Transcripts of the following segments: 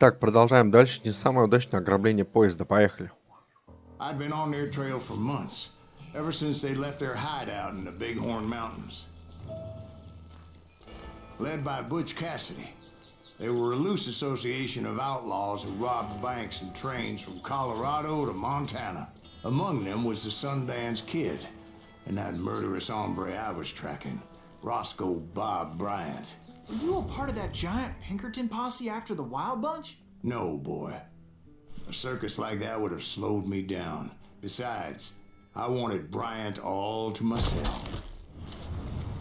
Так, продолжаем дальше. Не самое удачное ограбление поезда. Поехали. I'd been on their trail for months, ever since they left their hideout in the Bighorn Mountains. Led by Butch Cassidy, they were a loose association of outlaws who robbed banks and trains from Colorado to Montana. Among them was the Sundance Kid, and that murderous hombre I was tracking, Roscoe Bob Bryant. Were you a part of that giant Pinkerton posse after the Wild Bunch? No, boy. A circus like that would have slowed me down. Besides, I wanted Bryant all to myself.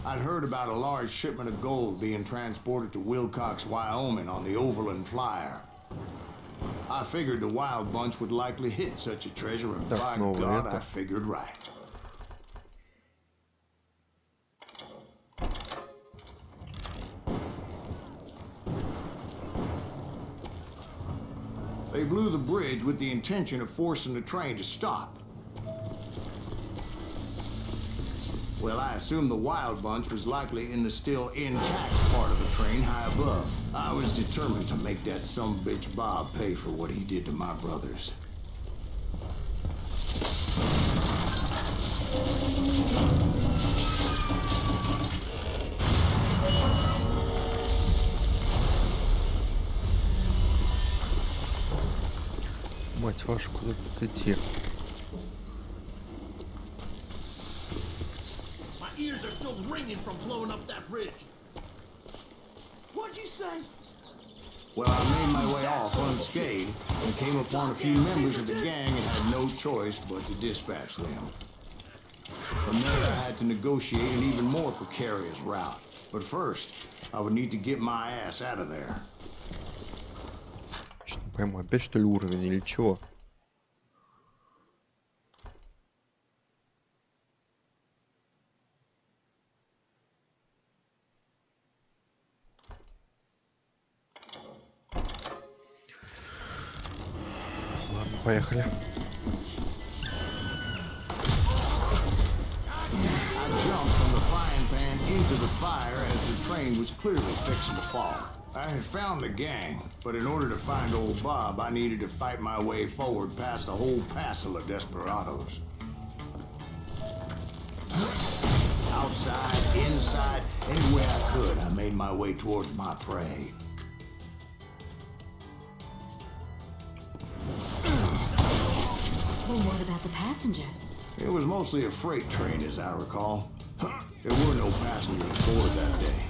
I'd heard about a large shipment of gold being transported to Wilcox, Wyoming on the Overland Flyer. I figured the Wild Bunch would likely hit such a treasure, and by God, I figured right. They blew the bridge with the intention of forcing the train to stop. Well, I assumed the Wild Bunch was likely in the still intact part of the train high above. I was determined to make that sumbitch Bob pay for what he did to my brothers. Мать вашу, куда тут идти? My ears are still ringing from blowing up that bridge. What'd you say? Well, I made my way off unscathed and came upon a few members of the gang and had no choice but to dispatch them. From there, I had to negotiate an even more precarious route. But first, I would need to get my ass out of there. Что-то не пойму, опять что ли уровень или чего? Ладно, поехали. I jumped from the frying pan into the fire as the train was clearly fixing to fall. I had found the gang, but in order to find old Bob, I needed to fight my way forward past a whole passel of desperados. Outside, inside, any way I could, I made my way towards my prey. Well, what about the passengers? It was mostly a freight train, as I recall. There were no passengers aboard that day.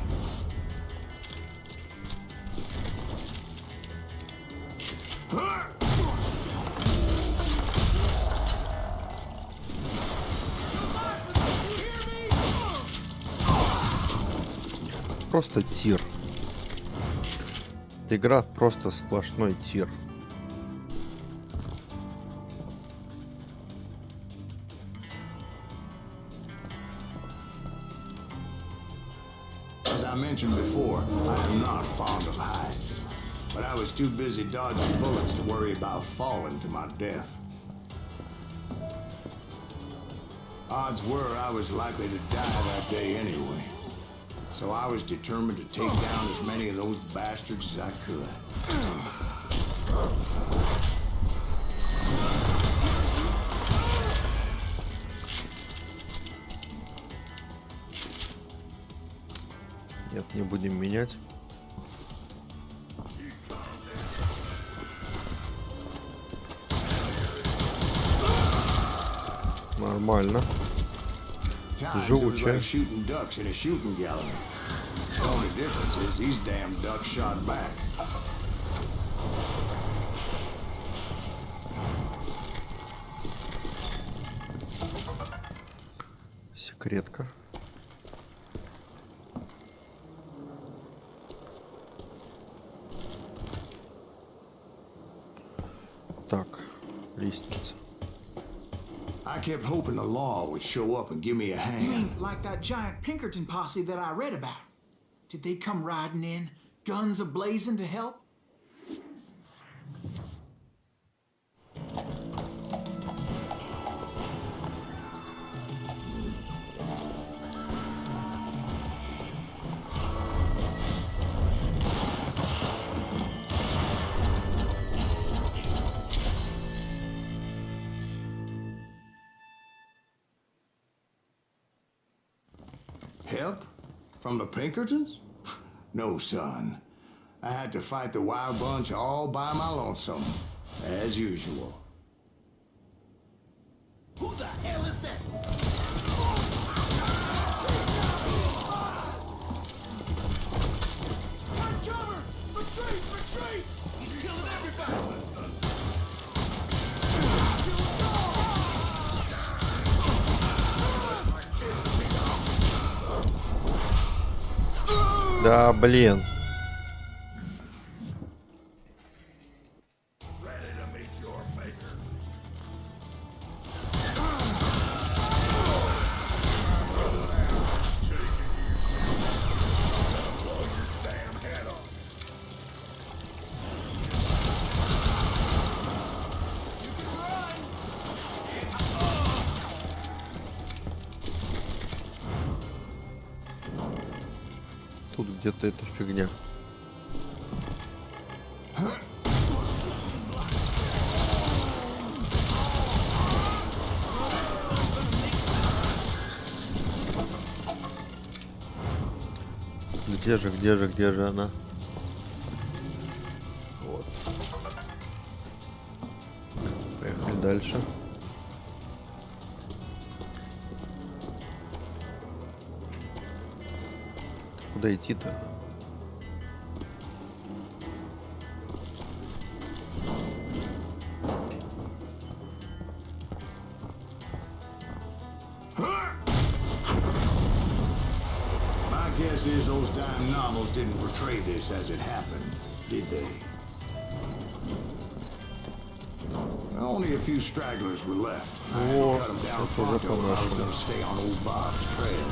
Просто тир. Эта игра просто сплошной тир. As I mentioned before, I am not fond of heights. But I was too busy dodging bullets to worry about falling to my death. Odds were I was likely to die that day anyway. So I was determined to take down as many of those bastards as I could. Нет, не будем менять. Нормально. Живучая. Shooting ducks in a shooting gallery. The only difference is these damn ducks shot back. Секретка. Так, лестница. I kept hoping the law would show up and give me a You hand. mean like that giant Pinkerton posse that I read about? Did they come riding in, guns a-blazing to help? help? From the Pinkertons? No, son. I had to fight the wild bunch all by my lonesome, as usual. Who the hell is that? Find cover! Retreat! Retreat! He's killing everybody! Да, блин. Тут где-то эта фигня. Где же она? Вот. Поехали дальше. Куда идти-то? Guess is those dime novels didn't portray this as it happened, did they? Only a few stragglers were left. I had to cut them down pronto if I was going to stay on old Bob's trail.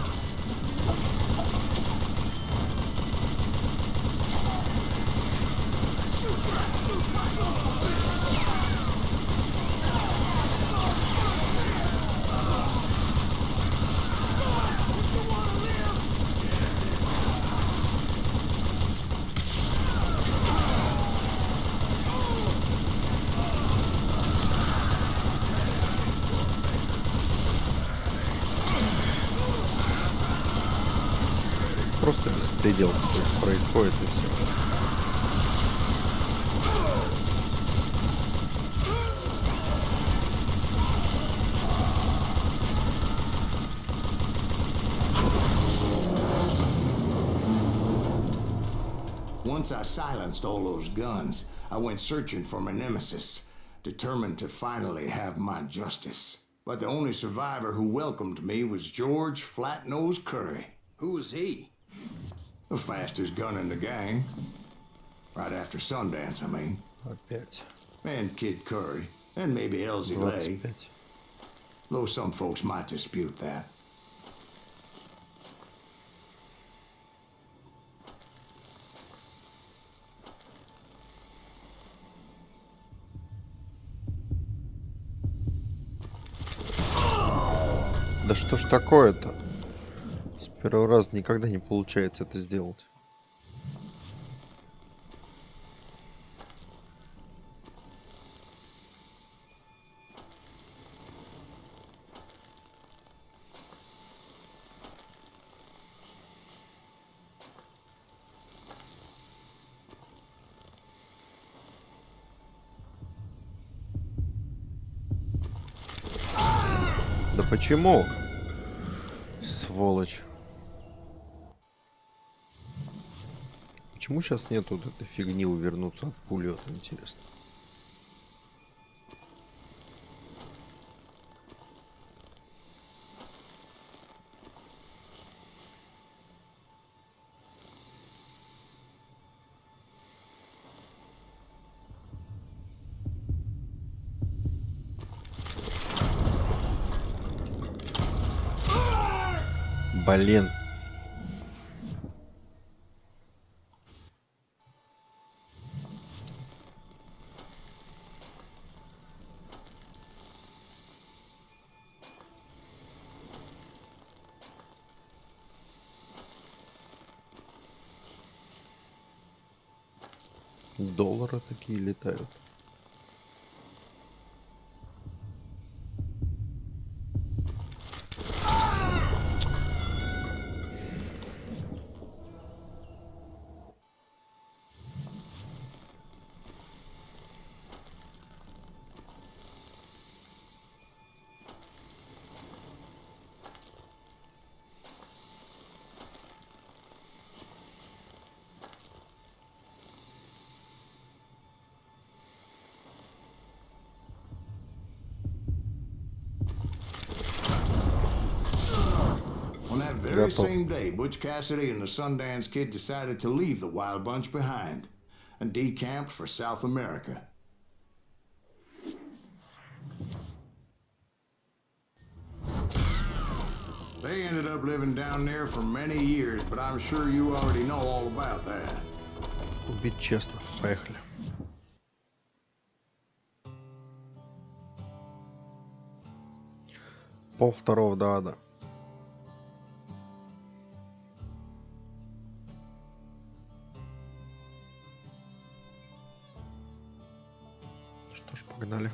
Просто беспредел происходит и все. Once I silenced all those guns, I went searching for my nemesis, determined to finally have my justice. But the only survivor who welcomed me was George Flat-Nosed Curry. Who was he? The fastest gun in the gang. Right after Sundance, I mean. Опять. And Kid Curry. And maybe Elsie Lay. 25. Though some folks might dispute that. Да что ж такое-то? С первого раза никогда не получается это сделать. Да почему? Сволочь. Почему сейчас нету вот этой фигни увернуться от пулемета, интересно? Блин. Доллары такие летают. very Готов. same day, Butch Cassidy and the Sundance Kid decided to leave the Wild Bunch behind and decamped for South America. They ended up living down there for many years, but I'm sure you already know all about that. Убить честно. Поехали. Пол второго до ада. Что ж, погнали.